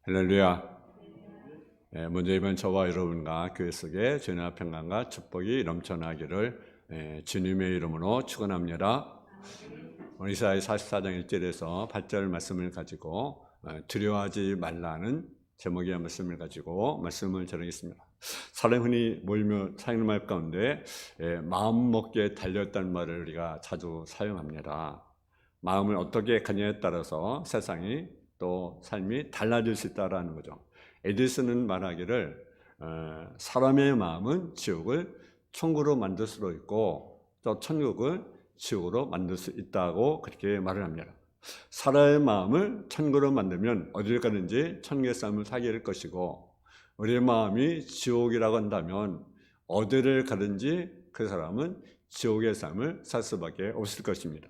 할렐루야. 먼저 이번 저와 여러분과 교회 속에 전화 평강과 축복이 넘쳐나기를 주님의 이름으로 축원합니다. 오늘 이사야 44장 1절에서 8절 말씀을 가지고 두려워하지 말라는 제목의 말씀을 가지고 말씀을 전하겠습니다. 사람 흔히 몰며 사용하는 말 가운데 마음 먹기에 달렸다는 말을 우리가 자주 사용합니다. 마음을 어떻게 가냐에 따라서 세상이 또 삶이 달라질 수 있다라는 거죠. 에디슨은 말하기를 사람의 마음은 지옥을 천국으로 만들 수도 있고 또 천국을 지옥으로 만들 수 있다고 그렇게 말을 합니다. 사람의 마음을 천국으로 만들면 어딜 가든지 천국의 삶을 살게 될 것이고, 우리의 마음이 지옥이라고 한다면 어디를 가든지 그 사람은 지옥의 삶을 살 수밖에 없을 것입니다.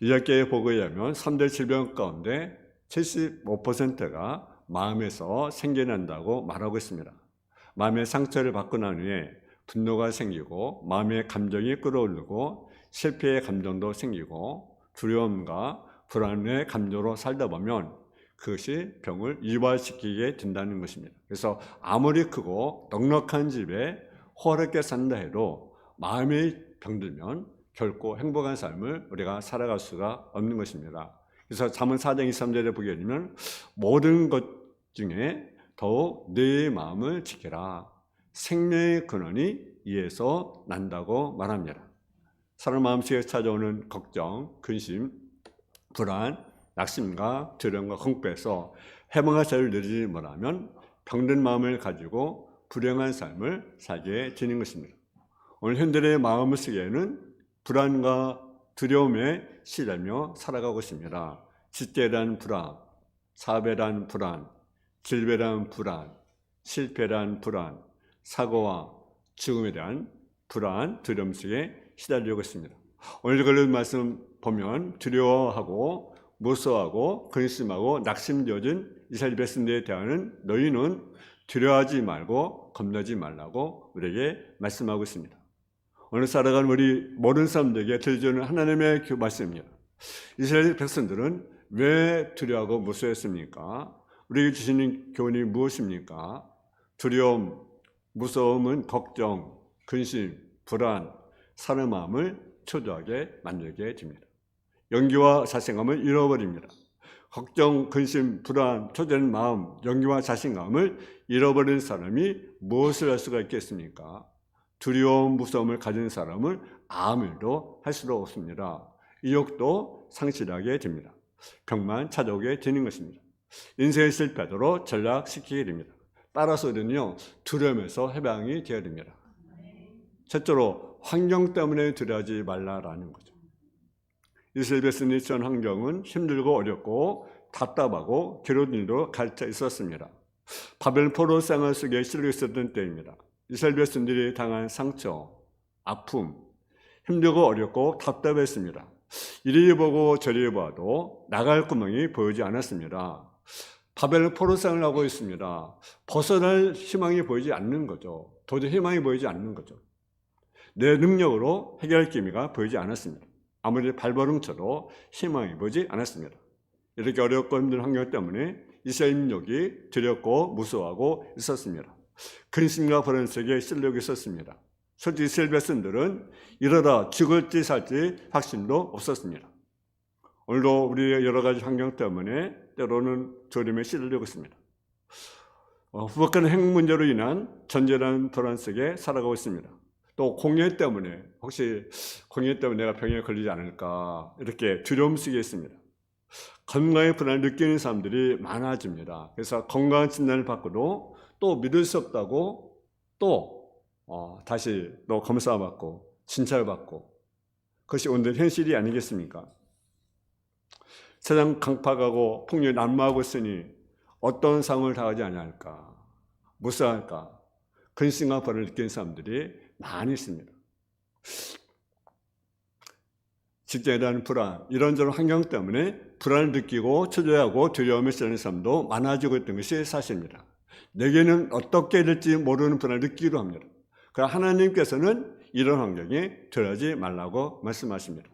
의학계의 보고에 의하면 3대 질병 가운데 75%가 마음에서 생겨난다고 말하고 있습니다. 마음의 상처를 받고 난 후에 분노가 생기고 마음의 감정이 끌어오르고 실패의 감정도 생기고 두려움과 불안의 감정으로 살다 보면 그것이 병을 유발시키게 된다는 것입니다. 그래서 아무리 크고 넉넉한 집에 호화롭게 산다 해도 마음이 병들면 결코 행복한 삶을 우리가 살아갈 수가 없는 것입니다. 그래서 잠언 4장 23절에 보게 되면 모든 것 중에 더욱 내 마음을 지켜라. 생명의 근원이 이에서 난다고 말합니다. 사람 마음속에 찾아오는 걱정, 근심, 불안, 낙심과 두려움과 공포에서 해방의 자리를 누리지 못하면 병든 마음을 가지고 불행한 삶을 살게 되는 것입니다. 오늘 현대의 마음 속에는 불안과 두려움에 시달며 살아가고 있습니다. 직계란 불안, 사배란 불안, 질배란 불안, 실패란 불안, 사고와 죽음에 대한 불안, 두려움 속에 시달리고 있습니다. 오늘 걸린 말씀 보면 두려워하고 무서워하고 근심하고 낙심되어진 이스라엘 백성들에 대하는 너희는 두려워하지 말고 겁내지 말라고 우리에게 말씀하고 있습니다. 오늘 살아가는 우리 모든 사람들에게 들려주는 하나님의 말씀입니다. 이스라엘 백성들은 왜 두려워하고 무서워했습니까? 우리에게 주시는 교훈이 무엇입니까? 두려움, 무서움은 걱정, 근심, 불안, 사는 마음을 초조하게 만들게 됩니다. 용기와 자신감을 잃어버립니다. 걱정, 근심, 불안, 초조한 마음, 용기와 자신감을 잃어버린 사람이 무엇을 할 수가 있겠습니까? 두려움, 무서움을 가진 사람은 아무 일도 할 수가 없습니다. 의욕도 상실하게 됩니다. 병만 찾아오게 되는 것입니다. 인생의 실패도로 전락시키게 됩니다. 따라서 우리는요, 두려움에서 해방이 되어야 됩니다. 첫째로 환경 때문에 두려워하지 말라라는 거죠. 이스라엘 백성의 전 환경은 힘들고 어렵고 답답하고 괴로운 일로 가득 있었습니다. 바벨 포로 생활 속에 시들고 있었던 때입니다. 이스라엘 백성들이 당한 상처, 아픔, 힘들고 어렵고 답답했습니다. 이리 보고 저리 봐도 나갈 구멍이 보이지 않았습니다. 바벨 포로 생활을 하고 있습니다. 벗어날 희망이 보이지 않는 거죠. 도저히 희망이 보이지 않는 거죠. 내 능력으로 해결할 기미가 보이지 않았습니다. 아무리 발버둥 쳐도 희망이 보이지 않았습니다. 이렇게 어렵고 힘든 환경 때문에 이스라엘 민족이 두렵고 무서워하고 있었습니다. 근심과 불안 속에 시들고 있었습니다. 솔직히 이스라엘 백성들은 이러다 죽을지 살지 확신도 없었습니다. 오늘도 우리의 여러 가지 환경 때문에 때로는 두려움에 시들고 있습니다. 후복하는 핵 문제로 인한 전제라는 불안 속에 살아가고 있습니다. 또 공해 때문에 혹시 공해 때문에 내가 병에 걸리지 않을까 이렇게 두려움 속에 있습니다. 건강의 불안을 느끼는 사람들이 많아집니다. 그래서 건강 진단을 받고도 또 믿을 수 없다고 또 다시 또 검사받고 진찰받고, 그것이 오늘 현실이 아니겠습니까? 세상 강팍하고 폭력이 난무하고 있으니 어떤 상황을 당하지 않을까, 무서워할까, 근심과 불안을 느끼는 사람들이 많이 있습니다. 직장에 대한 불안, 이런저런 환경 때문에 불안을 느끼고 초조해하고 두려움에 시달리는 사람도 많아지고 있던 것이 사실입니다. 내게는 어떻게 될지 모르는 불안을 느끼기도 합니다. 그러나 하나님께서는 이런 환경에 들어가지 말라고 말씀하십니다.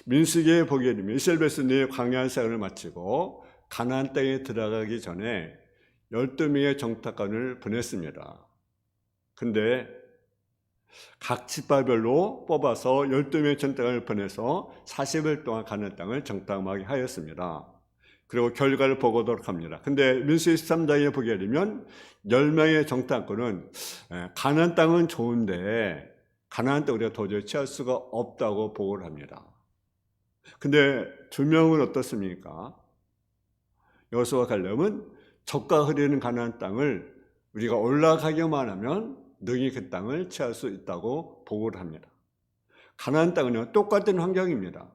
민수기에 보게 되면 이스라엘 백성들이 광야 생활을 마치고 가나안 땅에 들어가기 전에 12명의 정탐관을 보냈습니다. 근데 각 지파별로 뽑아서 12명의 정탐관을 보내서 40일 동안 가나안 땅을 정탐하게 하였습니다. 그리고 결과를 보고도록 합니다. 근데 민수기 13장에 보게 되면 10명의 정탐꾼은 가나안 땅은 좋은데 가나안 땅 우리가 도저히 취할 수가 없다고 보고를 합니다. 근데 2명은 어떻습니까? 여호수아와 갈렙은 적과 흐리는 가나안 땅을 우리가 올라가기만 하면 능히 그 땅을 취할 수 있다고 보고를 합니다. 가나안 땅은요, 똑같은 환경입니다.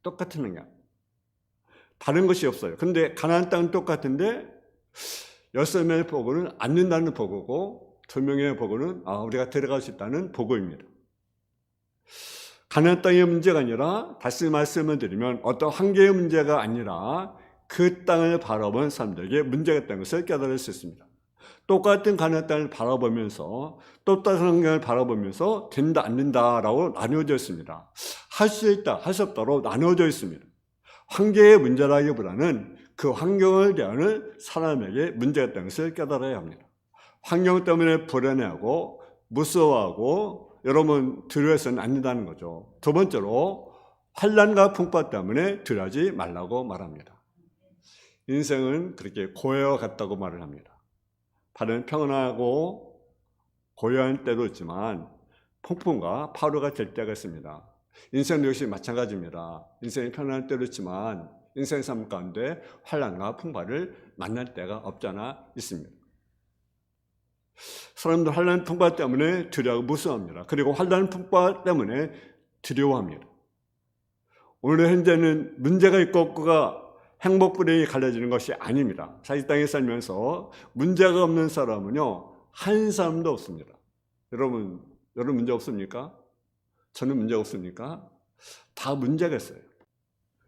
똑같은 환경. 다른 것이 없어요. 근데 가나안 땅은 똑같은데 6명의 보고는 앉는다는 보고고 2명의 보고는 우리가 들어갈 수 있다는 보고입니다. 가나안 땅의 문제가 아니라 다시 말씀을 드리면 어떤 한계의 문제가 아니라 그 땅을 바라본 사람들에게 문제가 있다는 것을 깨달을 수 있습니다. 똑같은 가나안 땅을 바라보면서 똑같은 환경을 바라보면서 된다 안 된다라고 나누어져 있습니다. 할 수 있다 할 수 없다로 나누어져 있습니다. 환경의 문제라기보다는 그 환경을 대하는 사람에게 문제가 있다는 것을 깨달아야 합니다. 환경 때문에 불안해하고 무서워하고 여러분 두려워해서는 안 된다는 거죠. 두 번째로 환난과 풍파 때문에 두려워하지 말라고 말합니다. 인생은 그렇게 고요와 같다고 말을 합니다. 다른 평온하고 고요한 때도 있지만 폭풍과 파도가 될 때가 있습니다. 인생도 역시 마찬가지입니다. 인생이 편안할 때도 있지만 인생의 삶 가운데 환난과 풍파를 만날 때가 없잖아 있습니다. 사람들 환난 풍파 때문에 두려워하고 무서워합니다. 그리고 환난 풍파 때문에 두려워합니다. 오늘 현재는 문제가 있고 없고가 행복 불행이 갈라지는 것이 아닙니다. 사실 땅에 살면서 문제가 없는 사람은요 한 사람도 없습니다. 여러분 문제 없습니까? 저는 문제 없습니까? 다 문제가 있어요.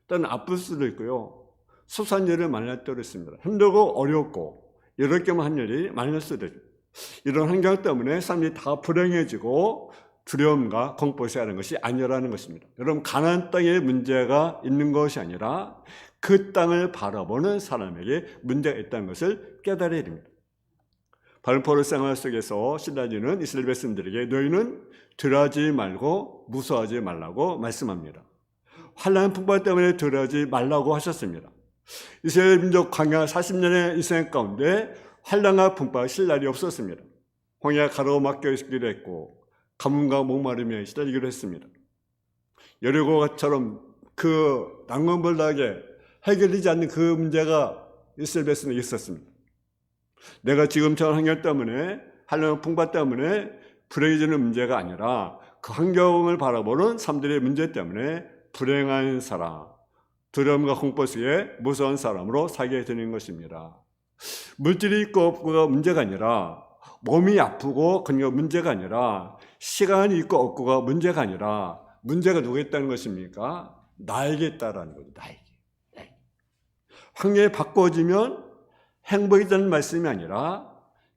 일단 아플 수도 있고요. 소소한 일을 만날 때도 있습니다. 힘들고 어렵고 이렇게만 한 일이 만날 수도 있죠. 이런 환경 때문에 사람들이 다 불행해지고 두려움과 공포에 하는 것이 아니라는 것입니다. 여러분 가나안 땅에 문제가 있는 것이 아니라 그 땅을 바라보는 사람에게 문제가 있다는 것을 깨달아야 됩니다. 바울의 생활 속에서 신라지는 이스라엘 백성들에게 너희는 두려워하지 말고 무서워하지 말라고 말씀합니다. 환난 풍파 때문에 두려워하지 말라고 하셨습니다. 이스라엘 민족 광야 40년의 인생 가운데 환난과 풍파 쉴 날이 없었습니다. 홍해가 가로막혀 있기도 했고 가뭄과 목마름에 시달리기도 했습니다. 여리고처럼 그 낭만불나게 해결되지 않는 그 문제가 이스라엘 백성에게 있었습니다. 내가 지금처럼 환경 때문에 환난과 풍파 때문에 불행해지는 문제가 아니라 그 환경을 바라보는 사람들의 문제 때문에 불행한 사람, 두려움과 공포 속에 무서운 사람으로 살게 되는 것입니다. 물질이 있고 없고가 문제가 아니라 몸이 아프고 그게 문제가 아니라 시간이 있고 없고가 문제가 아니라 문제가 누구에 있다는 것입니까? 나에게 있다라는 거죠. 나에게. 환경이 바꿔지면 행복해지는 말씀이 아니라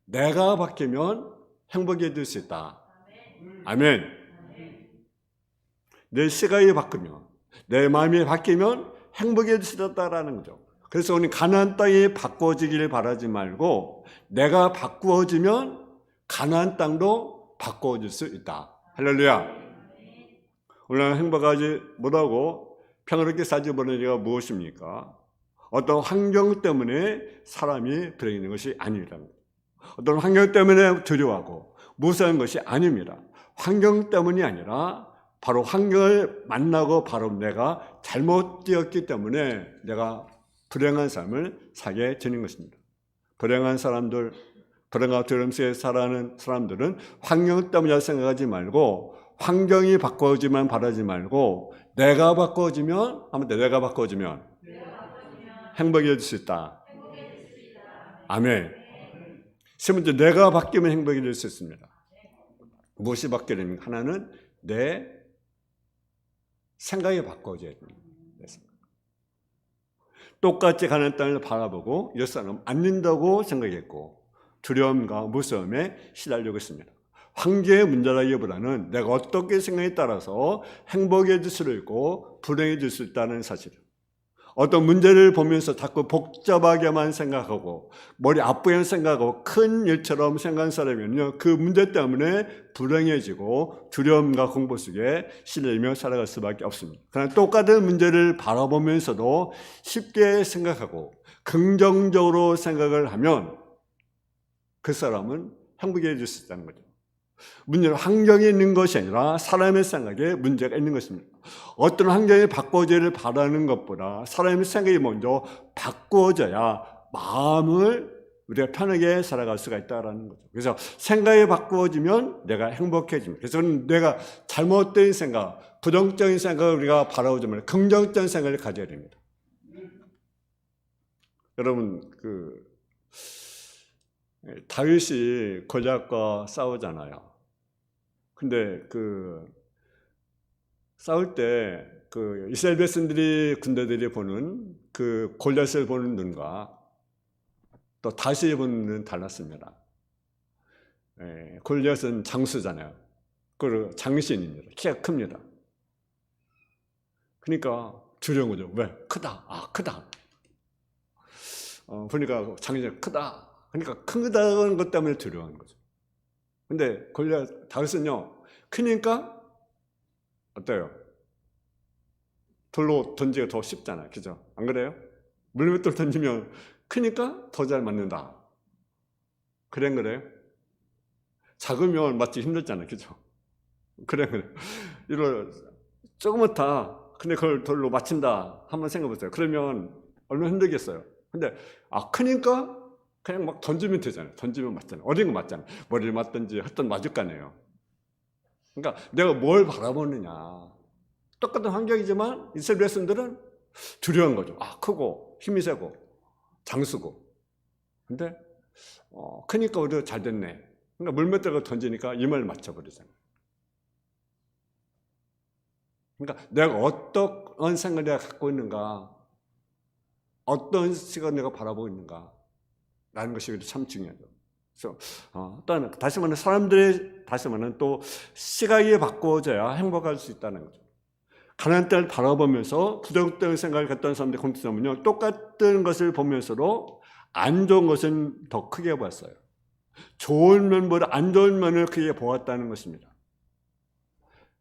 내가 바뀌면 행복해질 수 있다. 아멘. 내 시각이 바뀌면 내 마음이 바뀌면 행복해질 수 있다라는 거죠. 그래서 우리 가나안 땅이 바꿔지기를 바라지 말고 내가 바꾸어지면 가나안 땅도 바꿔질 수 있다. 할렐루야. 오늘 행복하지 못하고 평화롭게 살지 못하는 이유가 무엇입니까? 어떤 환경 때문에 사람이 불행해지는 것이 아닙니다. 어떤 환경 때문에 두려워하고 무서운 것이 아닙니다. 환경 때문이 아니라 바로 환경을 만나고 바로 내가 잘못되었기 때문에 내가 불행한 삶을 살게 되는 것입니다. 불행한 사람들, 불행하고 두려움 속에 살아가는 사람들은 환경 때문이라 생각하지 말고 환경이 바꿔지만 바라지 말고 내가 바꿔지면 내가 바꿔지면 행복해질 수 있다. 아멘. 세 번째, 내가 바뀌면 행복해질 수 있습니다. 무엇이 바뀌려면 하나는 내 생각이 바꿔져야 됩니다. 똑같이 가는 땅을 바라보고 이 사람은 안 된다고 생각했고 두려움과 무서움에 시달리고 있습니다. 환경의 문제라기보다는 내가 어떻게 생각에 따라서 행복해질 수 있고 불행해질 수 있다는 사실이에요. 어떤 문제를 보면서 자꾸 복잡하게만 생각하고 머리 아프게 생각하고 큰 일처럼 생각하는 사람이면요, 그 문제 때문에 불행해지고 두려움과 공포 속에 시달리며 살아갈 수밖에 없습니다. 그러나 똑같은 문제를 바라보면서도 쉽게 생각하고 긍정적으로 생각을 하면 그 사람은 행복해질 수 있다는 거죠. 문제는 환경에 있는 것이 아니라 사람의 생각에 문제가 있는 것입니다. 어떤 환경이 바꿔지기를 바라는 것보다 사람의 생각이 먼저 바꿔져야 마음을 우리가 편하게 살아갈 수가 있다는 거죠. 그래서 생각이 바꿔지면 내가 행복해집니다. 그래서 내가 잘못된 생각, 부정적인 생각을 우리가 바라보지 말고 긍정적인 생각을 가져야 됩니다. 여러분, 다윗이 골리앗과 싸우잖아요. 근데 싸울 때 이스라엘 백성들이 군대들이 보는 골리앗을 보는 눈과 또 다윗이 보는 눈은 달랐습니다. 골리앗은 장수잖아요. 그리고 장신입니다. 키가 큽니다. 그러니까 두려운 거죠. 왜? 크다. 크다. 보니까 장신이 크다. 그러니까 크다는 것 때문에 두려워하는 거죠. 근데 다윗은요, 크니까 어때요? 돌로 던지기가 더 쉽잖아요. 그죠? 안 그래요? 물맷돌 던지면 크니까 더 잘 맞는다. 그래요? 작으면 맞기 힘들잖아요. 그죠? 그래. 이걸 조그맣다. 근데 그걸 돌로 맞춘다. 한번 생각해 보세요. 그러면 얼마나 힘들겠어요. 근데 크니까 그냥 막 던지면 되잖아요. 던지면 맞잖아요. 어린 거 맞잖아요. 머리를 맞든지 하여튼 맞을 거 아니에요. 그러니까 내가 뭘 바라보느냐. 똑같은 환경이지만 이스라엘 백성들은 두려운 거죠. 크고 힘이 세고 장수고. 근데 크니까 우리가 잘 됐네. 그러니까 물맷돌을 던지니까 이마를 맞춰버리잖아요. 그러니까 내가 어떤 생각을 내가 갖고 있는가, 어떤 시각을 내가 바라보고 있는가 라는 것이 참 중요하죠. 그래서 또한 다시 말하면 또 시각이 바꿔져야 행복할 수 있다는 거죠. 가난한 때를 바라보면서 부정적인 생각을 갖던 사람들의 공통점은요, 똑같은 것을 보면서도 안 좋은 것은 더 크게 보았어요. 좋은 면보다 안 좋은 면을 크게 보았다는 것입니다.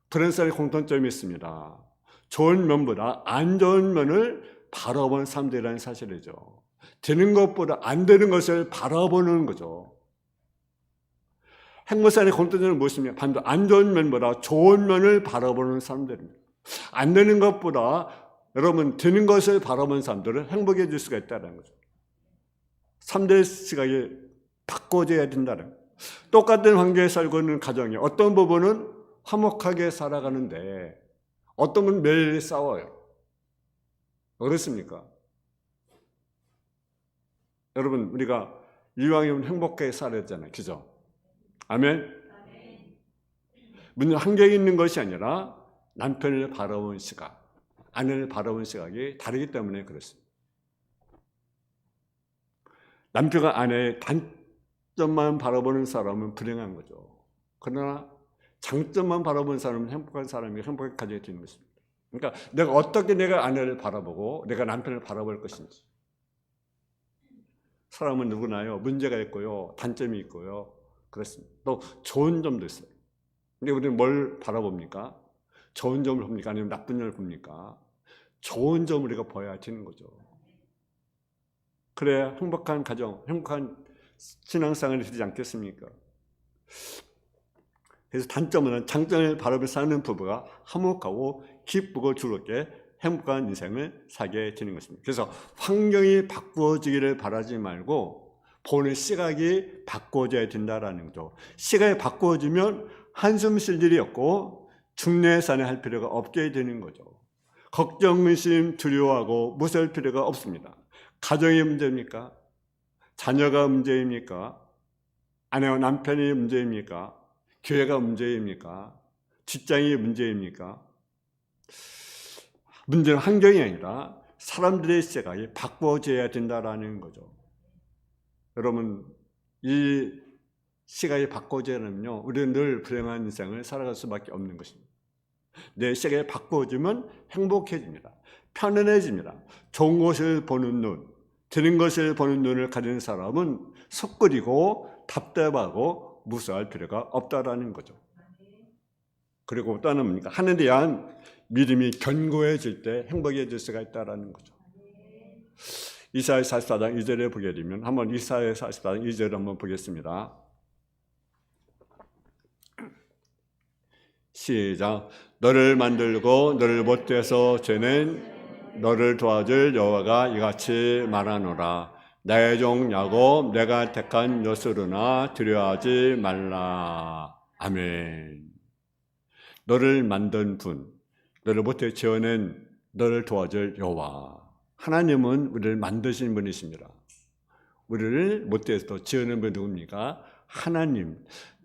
그런 사람의 공통점이 있습니다. 좋은 면보다 안 좋은 면을 바라본 사람들이라는 사실이죠. 되는 것보다 안 되는 것을 바라보는 거죠. 행복사의 공통점은 무엇입니까? 반대로 안 좋은 면보다 좋은 면을 바라보는 사람들입니다. 안 되는 것보다 여러분 되는 것을 바라보는 사람들은 행복해질 수가 있다는 거죠. 3대 시각이 바꿔져야 된다는 거예요. 똑같은 환경에 살고 있는 가정이 어떤 부분은 화목하게 살아가는데 어떤 건 매일 싸워요. 그렇습니까? 여러분, 우리가 이왕이면 행복하게 살아야 되잖아요. 그죠? 아멘? 문제는 환경에 있는 것이 아니라 남편을 바라보는 시각, 아내를 바라보는 시각이 다르기 때문에 그렇습니다. 남편과 아내의 단점만 바라보는 사람은 불행한 거죠. 그러나 장점만 바라보는 사람은 행복한 사람이 행복하게 가져야 되는 것입니다. 그러니까 내가 어떻게 내가 아내를 바라보고 내가 남편을 바라볼 것인지. 사람은 누구나요? 문제가 있고요. 단점이 있고요. 그렇습니다. 또 좋은 점도 있어요. 근데 우리는 뭘 바라봅니까? 좋은 점을 봅니까? 아니면 나쁜 점을 봅니까? 좋은 점을 우리가 봐야 되는 거죠. 그래야 행복한 가정, 행복한 신앙생활이 되지 않겠습니까? 그래서 단점은 장점을 바라보며 사는 부부가 화목하고 기쁘고 즐겁게 행복한 인생을 살게 되는 것입니다. 그래서 환경이 바꾸어지기를 바라지 말고 보는 시각이 바꾸어져야 된다는 거죠. 시각이 바꾸어지면 한숨 쉴 일이 없고 중내산에 필요가 없게 되는 거죠. 걱정, 의심, 두려워하고 무서울 필요가 없습니다. 가정이 문제입니까? 자녀가 문제입니까? 아내와 남편이 문제입니까? 교회가 문제입니까? 직장이 문제입니까? 문제는 환경이 아니라 사람들의 시각이 바꿔져야 된다는 거죠. 여러분, 이 시각이 바꿔져야면요, 우리는 늘 불행한 인생을 살아갈 수밖에 없는 것입니다. 내 시각이 바꿔지면 행복해집니다. 편안해집니다. 좋은 것을 보는 눈, 들은 것을 보는 눈을 가진 사람은 섣거리고 답답하고 무서워할 필요가 없다라는 거죠. 그리고 또 하나는 하나님에 대한 믿음이 견고해질 때 행복해질 수가 있다라는 거죠. 이사야 44장 2절에 보게 되면 한번 이사야 44장 2절을 한번 보겠습니다. 시작. 너를 만들고 너를 못돼서 죄는 너를 도와줄 여호와가 이같이 말하노라. 나의 종 야곱 내가 택한 요스루나 두려워하지 말라. 아멘. 너를 만든 분, 너를 못해 지어낸 너를 도와줄 여호와. 하나님은 우리를 만드신 분이십니다. 우리를 못해서 지어낸 분이 누굽니까? 하나님,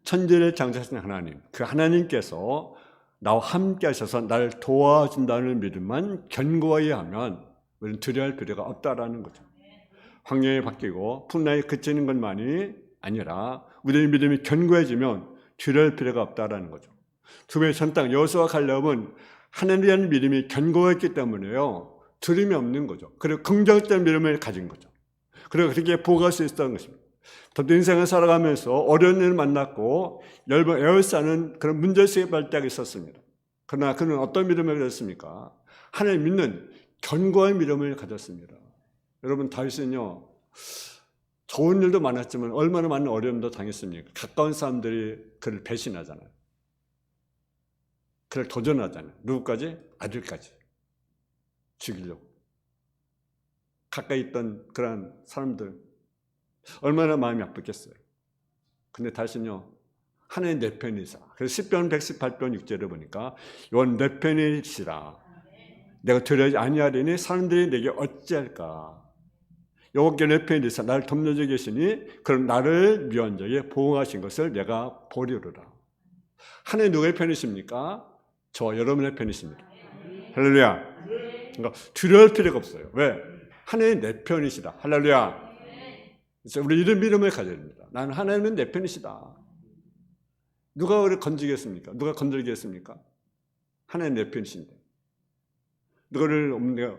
천지를 창조하신 하나님. 그 하나님께서 나와 함께 하셔서 나를 도와준다는 믿음만 견고하게 하면 우리는 두려워할 필요가 없다라는 거죠. 환경이 바뀌고 풍랑이 그치는 것만이 아니라 우리의 믿음이 견고해지면 두려워할 필요가 없다라는 거죠. 두 번의 전당 여호수아와 갈렙은 하나님에 대한 믿음이 견고했기 때문에요, 두려움이 없는 거죠. 그리고 긍정적인 믿음을 가진 거죠. 그리고 그렇게 보고할 수 있었던 것입니다. 저도 인생을 살아가면서 어려운 일을 만났고 여러 번 에워싸는 그런 문제의식의 발달이 있었습니다. 그러나 그는 어떤 믿음을 가졌습니까? 하나님 믿는 견고한 믿음을 가졌습니다. 여러분, 다윗은요, 좋은 일도 많았지만 얼마나 많은 어려움도 당했습니까? 가까운 사람들이 그를 배신하잖아요. 그를 도전하잖아요. 누구까지? 아들까지 죽이려고. 가까이 있던 그런 사람들 얼마나 마음이 아팠겠어요. 근데 다시는요, 하나님 내 편이시라. 그래서 10편 118편 6절에 보니까 이건 내 편이시라. 내가 두려워하지 아니하리니 사람들이 내게 어찌할까. 여호와께 내 편이시라. 나를 돕는 계시니 그럼 나를 미워한 자에게 보응하신 것을 내가 보리로라. 하나님 누구의 편이십니까? 저와 여러분의 편이십니다. 할렐루야. 그러니까 두려울 필요가 없어요. 왜? 하나님 내 편이시다. 할렐루야. 우리 이런 믿음을 가져야 됩니다. 나는 하나님은 내 편이시다. 누가 우리를 건지겠습니까? 누가 건들겠습니까? 하나님 내 편이신데 누구를 내가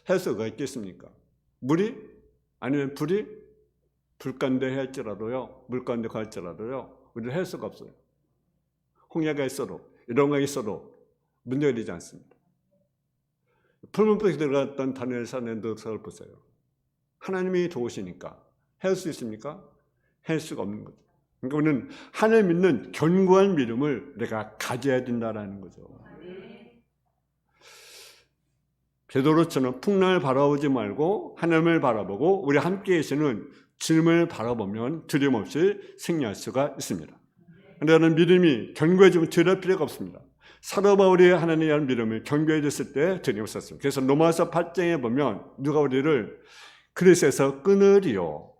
할 수가 있겠습니까? 물이 아니면 불이 불 가운데 할지라도요, 물 가운데 갈지라도요, 우리를 할 수가 없어요. 홍해가 있어도 이런가 있어도 문제가 되지 않습니다. 풀문법에 들어갔던 다니엘 사내들을 보세요. 하나님이 도우시니까 할 수 있습니까? 할 수가 없는 거죠. 그러니까 우리는 하나님 믿는 견고한 믿음을 내가 가져야 된다는 거죠. 베드로처럼 풍랑을 바라보지 말고 하나님을 바라보고 우리 함께 계시는 주님을 바라보면 두려움 없이 승리할 수가 있습니다. 그러나 믿음이 견고해지면 두려울 필요가 없습니다. 사도 바울이 하나님에 대한 믿음을 견고해졌을 때 두려움이 없었습니다. 그래서 로마서 8장에 보면 누가 우리를 그리스도에서 끊으리요,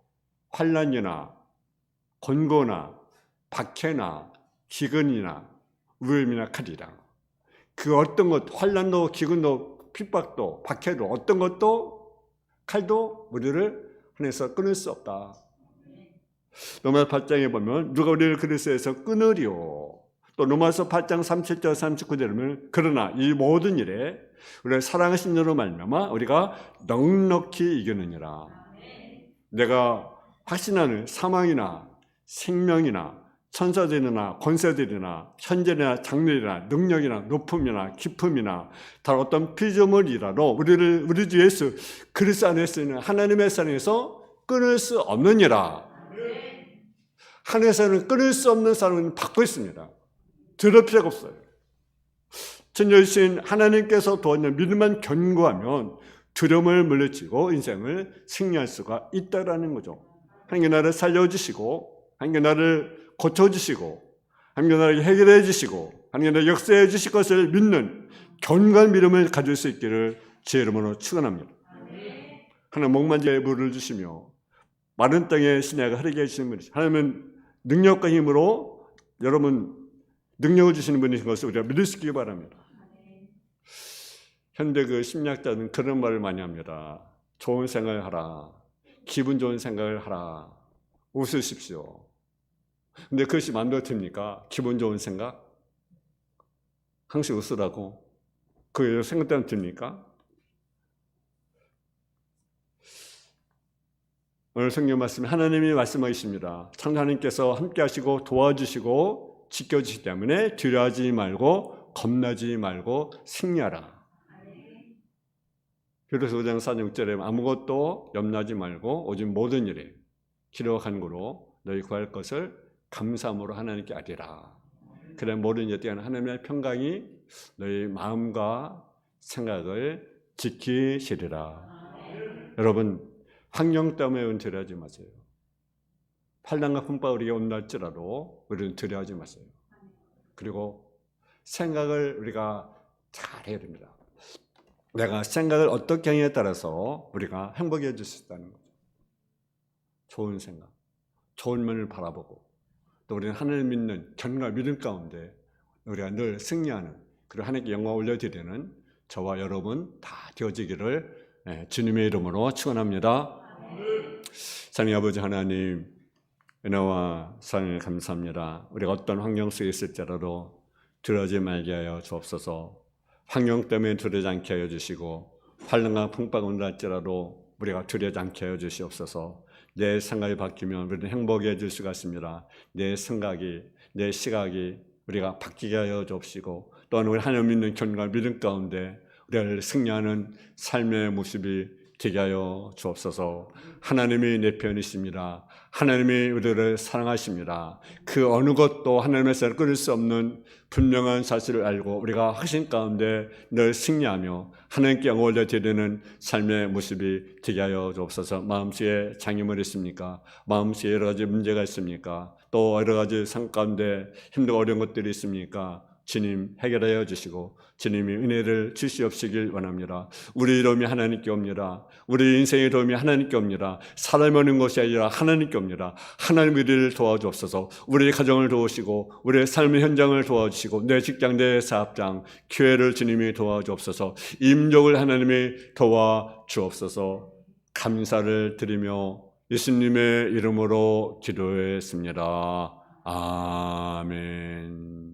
환난이나 권고나 박해나 기근이나 위험이나 칼이라. 그 어떤 것, 환난도 기근도 핍박도 박해도 어떤 것도 칼도 우리를 하나님께서 끊을 수 없다. 로마서 8장에 보면 누가 우리를 그리스도에서 끊으리요. 또 로마서 8장 37절 39절에 보면 그러나 이 모든 일에 우리를 사랑하신 이로 말미암아 우리가 넉넉히 이기느니라. 내가 확신하는 사망이나 생명이나 천사들이나 권세들이나 현재나 장래나 능력이나 높음이나 깊음이나 다른 어떤 피조물이라도 우리를 우리 주 예수 그리스도 안에서 있는 하나님의 사랑에서 끊을 수 없느니라. 하늘에서는 끊을 수 없는 사랑은 받고 있습니다. 들을 필요가 없어요. 전여신 하나님께서 도와주는 믿음만 견고하면 두려움을 물리치고 인생을 승리할 수가 있다라는 거죠. 하나님 나를 살려주시고 하나님 나를 고쳐주시고 하나님 나를 해결해 주시고 하나님 나를 역사해 주실 것을 믿는 견고한 믿음을 가질 수 있기를 제 이름으로 축원합니다. 하나님 목만지에 물을 주시며 마른 땅에 시내가 흐르게 해주시는 분이시죠. 하나님은 능력과 힘으로 여러분 능력을 주시는 분이신 것을 우리가 믿을 수 있기 바랍니다. 현대 그 심리학자는 그런 말을 많이 합니다. 좋은 생각을 하라. 기분 좋은 생각을 하라. 웃으십시오. 근데 그것이 마음대로 됩니까? 기분 좋은 생각? 항상 웃으라고? 그 생각 때문에 됩니까? 오늘 성경 말씀 하나님이 말씀하십니다. 창조하나님께서 함께 하시고 도와주시고 지켜주시기 때문에 두려워하지 말고 겁나지 말고 승리하라. 그래서 5장 4절에 아무것도 염려하지 말고 오직 모든 일에 기도와 간구로 너희 구할 것을 감사함으로 하나님께 아뢰라. 그래 모든 일에 대한 하나님의 평강이 너희 마음과 생각을 지키시리라. 여러분 환경 때문에 두려워하지 마세요. 환난과 풍파가 우리에게 온날지라도 우리는 두려워하지 마세요. 그리고 생각을 우리가 잘해야 됩니다. 내가 생각을 어떻게 하느냐에 따라서 우리가 행복해질 수 있다는 거죠. 좋은 생각, 좋은 면을 바라보고 또 우리는 하나님을 믿는 견과 믿음 가운데 우리가 늘 승리하는 그리고 하나님께 영광 올려드리는 저와 여러분 다 되어지기를 주님의 이름으로 축원합니다. 사랑의 아버지 하나님, 은혜와 사랑을 감사합니다. 우리가 어떤 환경 속에 있을지라도 두려워하지 말게 하여 주옵소서. 환경 때문에 두려워하지 않게 하여 주시고 환난과 풍파가 온다할지라도 우리가 두려워하지 않게 하여 주시옵소서. 내 생각이 바뀌면 우리는 행복해질 수가 있습니다. 내 생각이, 내 시각이 우리가 바뀌게 하여 주옵시고 또한 우리 하나님 믿는 견과 믿음 가운데 우리를 승리하는 삶의 모습이 되게 하여 주옵소서. 하나님이 내 편이십니다. 하나님이 우리를 사랑하십니다. 그 어느 것도 하나님에서 끊을 수 없는 분명한 사실을 알고 우리가 확신 가운데 늘 승리하며 하나님께 영광을 드리는 삶의 모습이 되게 하여 주옵소서. 마음속에 장애물이 있습니까? 마음속에 여러 가지 문제가 있습니까? 또 여러 가지 삶 가운데 힘들고 어려운 것들이 있습니까? 주님 해결하여 주시고 주님이 은혜를 주시옵시길 원합니다. 우리 도움이 하나님께 옵니다. 우리 인생의 도움이 하나님께 옵니다. 사람이 오는 것이 아니라 하나님께 옵니다. 하나님 우리를 도와주옵소서. 우리의 가정을 도우시고 우리의 삶의 현장을 도와주시고 내 직장, 내 사업장, 교회를 주님이 도와주옵소서. 임종을 하나님이 도와주옵소서. 감사를 드리며 예수님의 이름으로 기도했습니다. 아멘.